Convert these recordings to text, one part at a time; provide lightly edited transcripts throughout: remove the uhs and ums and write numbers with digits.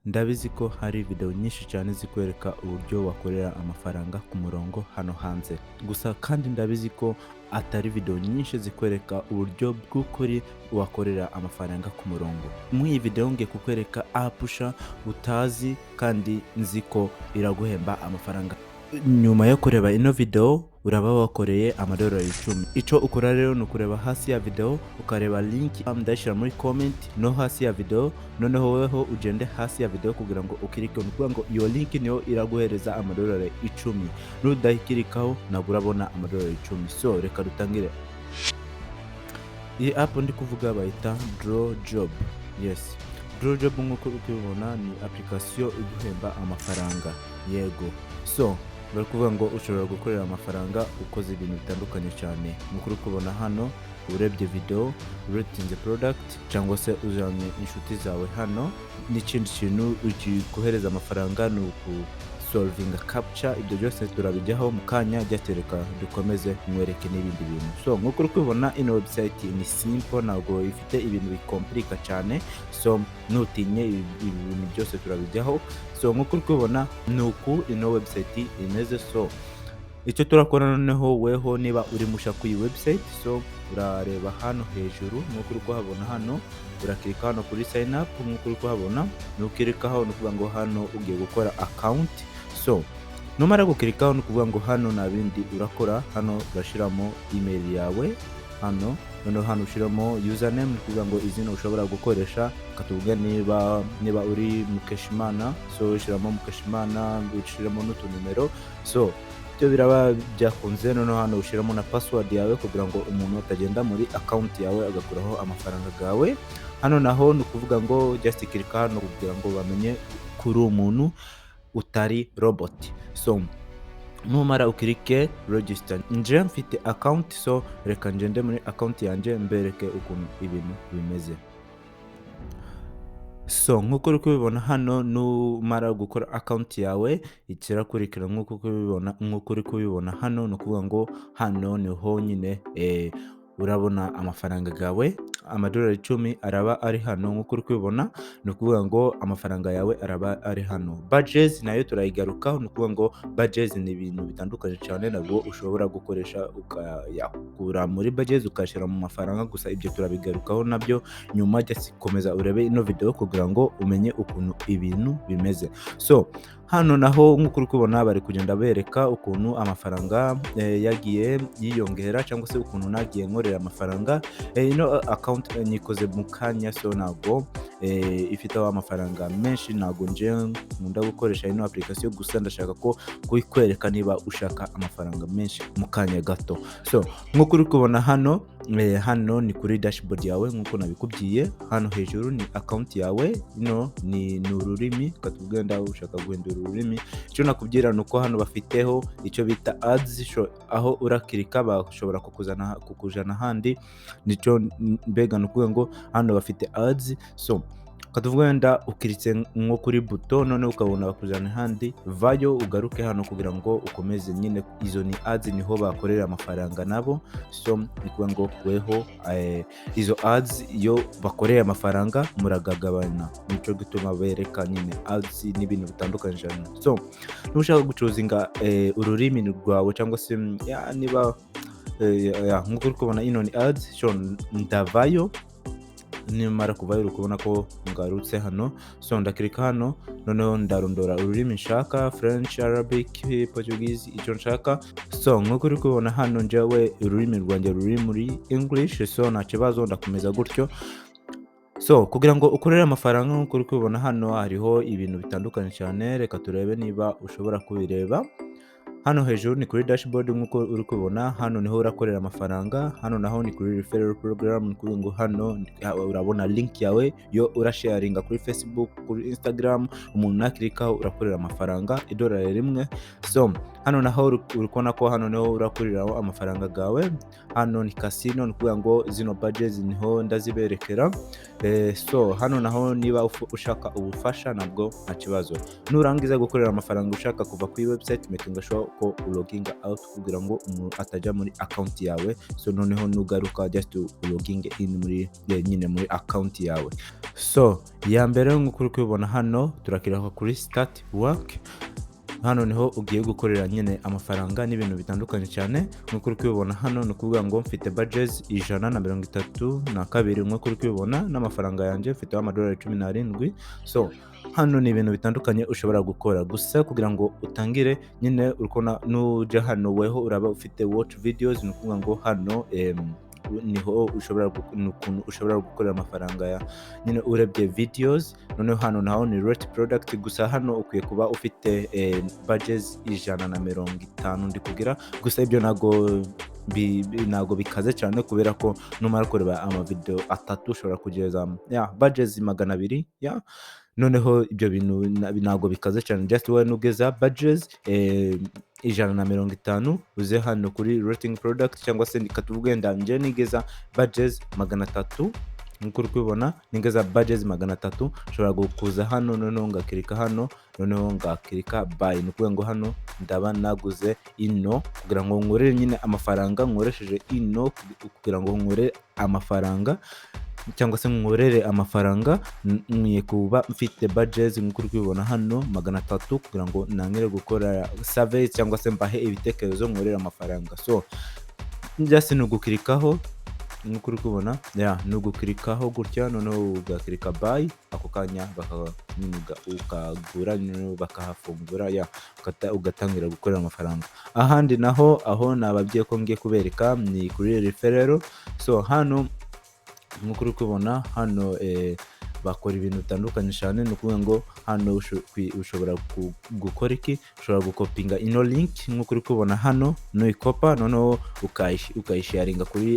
Ndabizi ko hari video nyinshi cyane zikwereka uburyo wakorera amafaranga ku murongo hano hanze. Gusa kandi ndabizi ko atari video nyinshi zikwereka uburyo bw'ukuri wakorera amafaranga ku murongo. Muri iyi video ngiye kukwereka apusha utazi kandi nzi ko iraguhemba amafaranga. Nyuma yo kureba ino video uraba wakoreye $10. Ico ukora rero ni ukureba hasi ya video ukareba link ndashira muri comment no hasi ya video, noneho weho ugende hasi ya video kugira ngo ukirike nukuvuga ngo iyo link niyo iraguhereza $10. Nudahikirikaho nabwo urabona $10. So reka dutangire. Iyi app ndi kuvuga bayita Draw Job. Yes, Draw Job nkuko ukibona ni application iguhemba amafaranga. Yego. So bari kuvuga ngo ushobora gukorera amafaranga ukoze ibintu bitandukanye cyane. Mukuru kubona hano urebye video, uretinze product cyangwa se ujanye inshuti zawe hano, n'ikindi kintu ukikohereza amafaranga ni solving a capture. Ibyo byose turabijyaho mu kanya ryatereka dukomeze mwereke n'ibindi bintu. So nkuko uri kubona ino website ni simple, ntabwo ifite ibintu bikomplika cyane, so nutinye ibintu byose turabijyaho. So nkuko uri kubona nuku ino website imeze. So icyo turakora noneho weho niba uri musha ku iyi website, so urareba hano hejuru nkuko uri kuhabona hano, urakirika hano kuri sign up nkuko uri kuhabona, nukirikaho nukuvuga ngo hano ugiye gukora account. So numara gukirikaho nukuvuga ngo hano nabindi urakora, hano urashiramo email yawe hano, noneho hano ushiramo username nukuvuga ngo izina ushobora gukoresha, katuvuga niba uri Mukeshimana, so ushiramo Mukeshimana, ushiramo n'utunumero. So byo biraba byakunze, noneho hano ushiramo na password yawe kugira ngo umuntu atagenda muri account yawe agakuraho amafaranga gawe. Hano naho nukuvuga ngo just kirika hano kugira ngo bamenye kuri umuntu utari robot. So numara ukirike register. Nje mfite account, so reka ngende muri account yanje mbereke ukuntu ibintu bimeze. So nkuko uri kubibona hano, numara gukora account yawe ikirakurikira nkuko uri kubibona hano, nukuvuga ngo hano niho nyine urabona amafaranga gawe $10 araba ari hano. Nkuko uri kubibona nukuvuga ngo amafaranga yawe araba ari hano. Badges nayo turayigarukaho, nukuvuga ngo badges ni ibintu bitandukanye cyane, nabwo ushobora gukoresha ukayakura muri badges ukashira mu mafaranga. Gusa ibyo turabigarukaho nabyo nyuma. Just komeza urebe ino video kugira ngo umenye ukuntu ibintu bimeze. So hano naho nkuko uri kubona bari kugenda bereka ukuntu amafaranga yagiye yiyongera cyangwa se ukuntu nagiye nkorera amafaranga. Ino account nyikoze mu kanya, so ntabwo ifite amafaranga menshi, ntabwo nje nkunda gukoresha ino application, gusa ndashaka ko kuyikwereka niba ushaka amafaranga menshi mu kanya gato. So nkuko uri kubona hano hano ni kuri dashboard yawe nkuko nabikubwiye. Hano hejuru ni account yawe, ino ni ururimi, katugenda ushaka guhindura ururimi. Icyo nakubwira nuko hano bafiteho icyo bita ads, aho urakirika bashobora kukujana handi. Nico mbega nukuvuga ngo hano bafite ads. So katuvugenda ukiritse nko kuri buto, none ukabona bakujana handi, vayo ugaruke hano kugira ngo ukomeze nyine. Izo ni ads, niho bakorera amafaranga nabo. So nikuvuga ngo weho izo ads yo bakorera amafaranga muragagabana, nico gituma bereka nyine ads n'ibintu bitandukanye cyane. So nushaka gucuzinga ururimi rwawe cyangwa se niba nkuko uri kubona ino ni ads. So ndavayo, nimara kuvayo uri kubona ko ngarutse hano. So ndakirika hano, noneho ndarondora ururimi nshaka, French, Arabic, Portuguese, icyo nshaka. So nkuko uri kubona hano njyewe ururimi rwanjye ruri muri English, so nta kibazo ndakomeza gutyo. So kugira ngo ukorere amafaranga nkuko uri kubona hano hariho ibintu bitandukanye cyane, reka turebe niba ushobora kubireba. Hano hejuru ni kuri dashboard nkuko uri kubona, hano niho urakorera amafaranga. Hano naho ni kuri referral program, nkuko ngo hano urabona link yawe yo urasharinga kuri Facebook, kuri Instagram, umuntu nakirikaho urakorera amafaranga $1. So hano naho uri kubona ko hano niho urakoreraho amafaranga gawe. Hano ni casino, nkuko ngo zino badges niho ndaziberekera. So hano naho niba ushaka ubufasha nabwo nta kibazo. Nurangiza gukorera amafaranga ushaka kuva kuri website, making sure ko uloginga out kugira ngo atajya muri account yawe. So noneho nugaruka just ulogging in muri nyine muri account yawe. So ya mbere nk'uko uri kubibona hano turakiraho kuri start work. Hano niho ugiye gukorera nyine amafaranga n'ibintu bitandukanye cyane. Nk'uko uri kubibona hano ni ukuvuga ngo mfite badges 132 nk'uko uri kubibona, n'amafaranga yanjye mfiteho $17. So hano ni ibintu bitandukanye ushobora gukora, gusa kugira ngo utangire nyine urikona nuja hano weho uraba ufite watch videos. Ni ukuvuga ngo hano niho ushobora gukorera amafaranga ya nyine urebye videos. Noneho hano naho ni rate product, gusa hano ukwiye kuba ufite badges 150 ndi kugira, gusa ibyo nago bikaze cyane kubera ko numara kureba amavideo 3 ushobora kugeza badges 200. Noneho ibyo bintu nago bikaze cyane, just when ugeza badges 150 uze hano kuri rating product, cyangwa se nikatuvuge ndanje nigeza badges 300. Nk'uko uri kubibona nigeza badges 300, ushobora gukuza hano noneho ngakirika hano, noneho ngakirika buy. Ni ukuvuga ngo hano ndaba naguze ino kugira ngo nkorere nyine amafaranga, nkoresheje ino kugira ngo nkore amafaranga cyangwa se nkorere amafaranga. Nkwiye kuba mfite badges nk'uko uri kubibona hano 300 kugira ngo nangire gukora survey cyangwa se mbahe ibitekerezo nkorera amafaranga. So just nugukirikaho nk'uko uri kubibona nugukirikaho gutya, noneho ugakirika buy, ako kanya ukagura bakahafungura ugatangira gukorera amafaranga. Ahandi naho aho nababwiye ko ngiye kubereka ni kuri referral. So hano nk'uko uri kubibona hano bakora ibintu bitandukanye cyane. Ni ukuvuga ngo hano ushobora gukora iki, ushobora gukopinga ino link nk'uko uri kubibona hano, nuyikopa noneho ukayisharinga kuri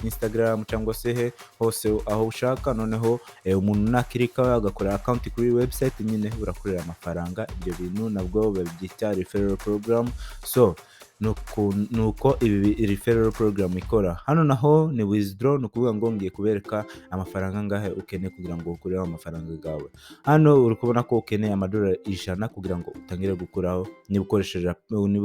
Instagram cyangwa se hose aho ushaka. Noneho umuntu nakirika agakora account kuri website nyine urakorera amafaranga. Ibyo bintu nabwo babyita referral program. So nuko ibi referral program ikora. Hano naho ni withdraw, ni ukuvuga ngo ngiye kubereka amafaranga ngahe ukeneye kugira ngo ukuremo amafaranga gawe. Hano uri kubona ko ukeneye $100 kugira ngo utangire gukuraho, niba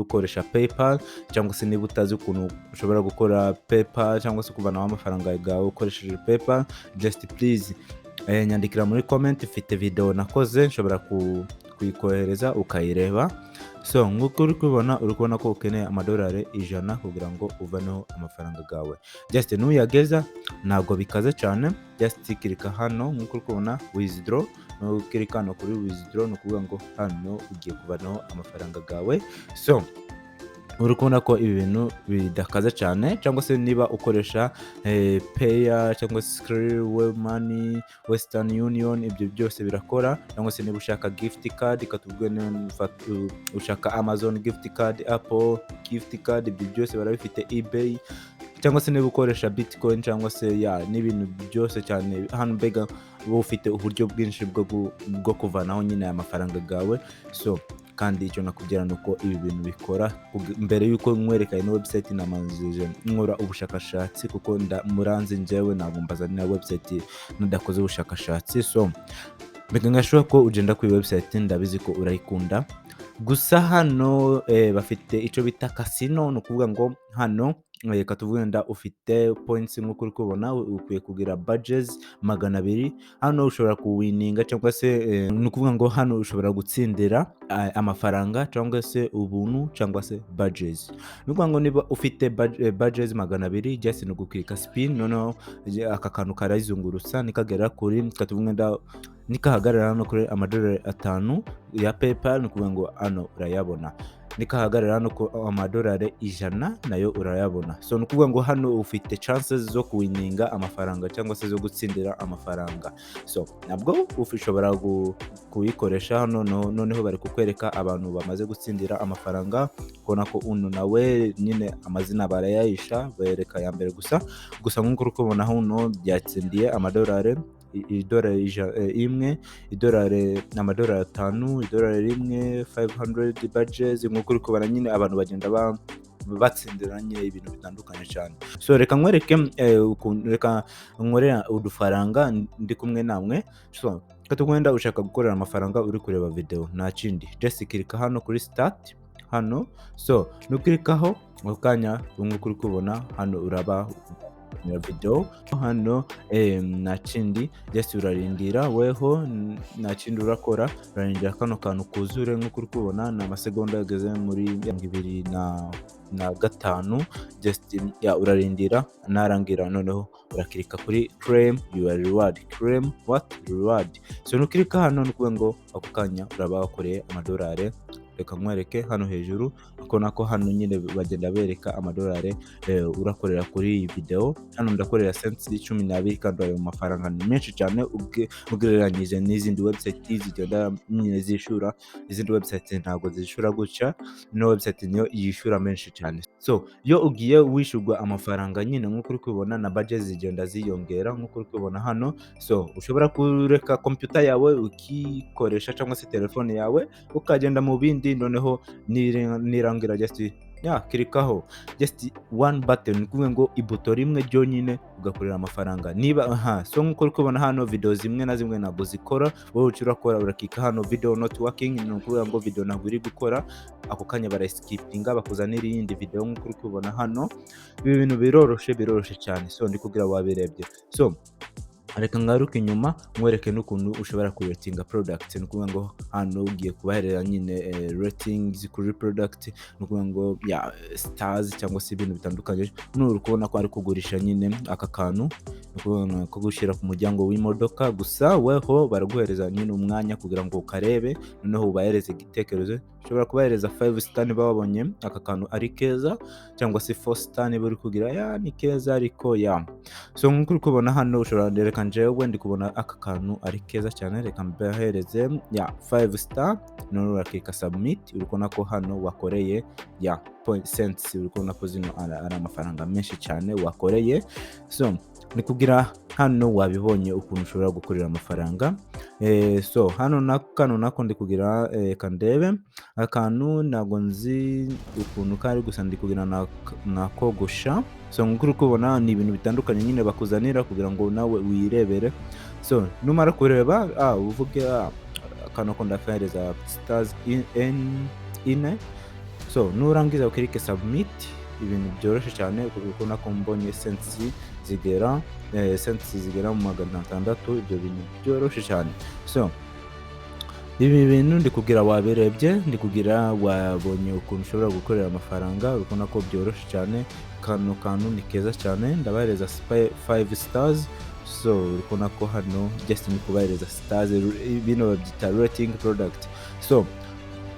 ukoresha PayPal cyangwa se niba utazi ukuntu ushobora gukora PayPal cyangwa se kuvanaho amafaranga gawe ukoresheje PayPal, just please nyandikira muri comment. Mfite video nakoze nshobora kuyikohereza ukayireba. So nk'uko uri kubona ko ukeneye $100 kugira ngo uvaneho amafaranga gawe. Just nuyageza ntabwo bikaze cyane, just kirika hano nk'uko uri kubona withdraw, ukirika hano kuri withdraw, ni ukuvuga ngo hano ugiye kuvanaho amafaranga gawe. So uri kubona ko ibi bintu bidakaza cyane, cyangwa se niba ukoresha Payer cyangwa se Skrill, Web Money, Western Union, ibyo byose birakora. Cyangwa se niba ushaka gift card, katubwe ushaka Amazon gift card, Apple gift card, ibyo byose barabifite, eBay, cyangwa se niba ukoresha Bitcoin cyangwa se n'ibintu byose cyane. Hano mbega uba ufite uburyo bwinshi bwo kuvanaho nyine amafaranga gawe. So kandi icyo nakubwira nuko ibi bintu bikora. Mbere yuko nkwereka ino website namanzije nkora ubushakashatsi, kuko muranze njyewe ntabwo mbazanira website nadakoze ubushakashatsi. So mbega ngashobora ko ugenda kuri website, ndabizi ko urayikunda. Gusa hano bafite icyo bita casino. Ni ukuvuga ngo hano katuvuge nda ufite points nk'uko uri kubona, ukwiye kugira badges 200. Hano ushobora kuwininga cyangwa se ni ukuvuga ngo hano ushobora gutsindira amafaranga cyangwa se ubuntu cyangwa se badges. Ni ukuvuga ngo niba ufite badges 200, just ni ugukirika spin, noneho aka kantu karazungurutsa nikagera kuri katuvuge nda nikahagarara hano kuri $5 ya PayPal. Ni ukuvuga ngo hano urayabona. Nikahagarara hano ko $100 nayo urayabona. So ni ukuvuga ngo hano ufite chances zo kuwininga amafaranga cyangwa se zo gutsindira amafaranga. So nabwo ushobora kuyikoresha hano. Noneho bari kukwereka abantu bamaze gutsindira amafaranga, kubona ko uno nawe nyine amazina barayayisha, bereka ya mbere gusa nk'uko uri kubona hano byatsindiye $1, $1, $5, $1, 500 badges. Nk'uko uri kubona nyine abantu bagenda batsindiranye ibintu bitandukanye cyane. So reka nkwereke reka nkorera udufaranga ndi kumwe namwe. So katugwenda ushaka gukorera amafaranga uri kureba video, nta kindi, just kirika hano kuri start. hano. So nukirikaho ako kanya nk'uko uri kubona hano uraba video hano nta kindi just urarindira weho nta kindi urakora, urarindira kano kantu kuzure nk'uko uri kubona ni amasegonda yageze muri 25 just urarindira narangira noneho urakirika kuri claim your reward. Claim what reward. So nukirika hano nukuvuga ngo ako kanya uraba wakoreye amadolari. Reka nkwereke hano hejuru ko hano nyine bagenda bereka amadolari urakorera kuri iyi video. Hano ndakorera cents 12 kandi ayo mafaranga ni menshi cyane ugereranyije n'izindi website zigenda nyine zishura. Izindi website ntabwo zishura gutya, no website niyo yishura menshi cyane. So yo ugiye wishurwa amafaranga nyine nk'uko uri kubona na budget zigenda ziyongera nk'uko uri kubona hano. So ushobora kureka computer yawe ukikoresha cyangwa se telefone yawe ukagenda mu bindi noneho nirangira just kirikaho just one button kuvuga ngo ibuto rimwe ryonyine ugakorera amafaranga. Niba so nk'uko uri kubona hano video zimwe na zimwe ntabwo zikora, wowe urakora urakika hano video not working, ni ukuvuga ngo video ntabwo iri gukora, ako kanya baraskipinga bakuzanira iyindi video nk'uko uri kubona hano. Ibi bintu biroroshe cyane. So ndikugira wabirebye. So reka ngaruke inyuma mwereke n'ukuntu ushobora kuratinga product. Ni ukuvuga ngo hano ugiye kubaherera nyine ratings kuri product, ni ukuvuga ngo stars cyangwa se ibintu bitandukanye. Nuri kubona ko ari kugurisha nyine aka kantu ko gushyira ku muryango w'imodoka, gusa weho baraguhereza nyine umwanya kugira ngo ukarebe noneho ubahereze igitekerezo. Ushobora kubahereza 5 star babonye aka kantu ari keza, cyangwa se 4 star bari kugira ni keza ariko So nk'uko uri kubona hano ushobora reka njewe ndi kubona aka kantu ari keza cyane, reka mbahereze 5 star none urakika submit. Uri kubona ko hano wakoreye point cents, uri kubona ko zino ari amafaranga menshi cyane wakoreye. So ni kugira hano wabibonye ukuntu ushobora gukorera amafaranga. So hano nako ndi kugira kandebe akantu ntabwo nzi ukuntu kari, gusa ndi kugira nakogosha. So nk'uko uri kubona ni ibintu bitandukanye nyine bakuzanira kugira ngo nawe wirebere. So numara kureba uvuge akantu ko ndafereza stars ine. So nurangiza ukirike submit. Ibintu byoroshye cyane kuko nako mbonye cents zigera mu 600. Ibyo bintu byoroshye cyane. So ibi bintu ndikugira wabirebye, ndikugira wabonye ukuntu ushobora gukorera amafaranga. Urabona ko byoroshye cyane, kantu ni keza cyane. Ndabahereza 5 stars. So urabona ko hano just ni kubahereza stars, bino babyita rating product. So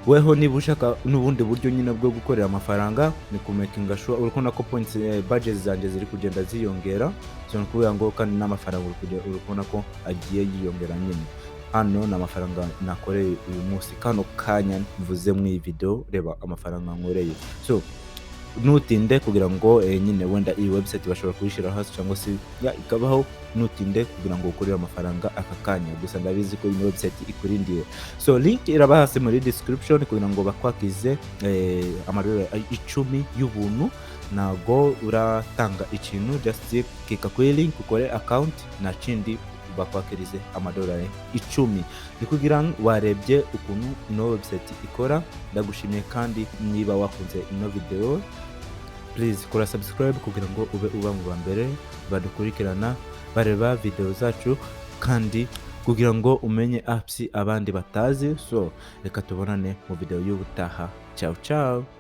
weho niba ushaka n'ubundi buryo nyine bwo gukorera amafaranga ni kumakinga sure urabona ko points budget zanjye ziri kugenda ziyongera. So nukuvuga ngo kandi n'amafaranga urabona ko agiye yiyongera nyine. Hano n'amafaranga nakoreye uyu munsi kano kanya mvuze mu iyi video, reba amafaranga nkoreye. So nutinde kugira ngo nyine wenda iyi website bashobora kuyishira hasi cyangwa se ikabaho, nutinde kugira ngo ukorere amafaranga aka kanya. Gusa ndabizi ko iyi website ikurindiye. So link iraba hasi muri description kugira ngo bakwakize amadolari 10 y'ubuntu. Nago uratanga ikintu, just kika kuri link ukore account na kindi bakwakirize amadolari 10. Ndikugira warebye ukuntu ino website ikora. Ndagushimiye kandi niba wakunze ino video, please kora subscribe kugira ngo ube uba mu bambere badukurikirana bareba video zacu, kandi kugira ngo umenye apps abandi batazi. So reka tubonane mu video y'ubutaha. Ciao ciao.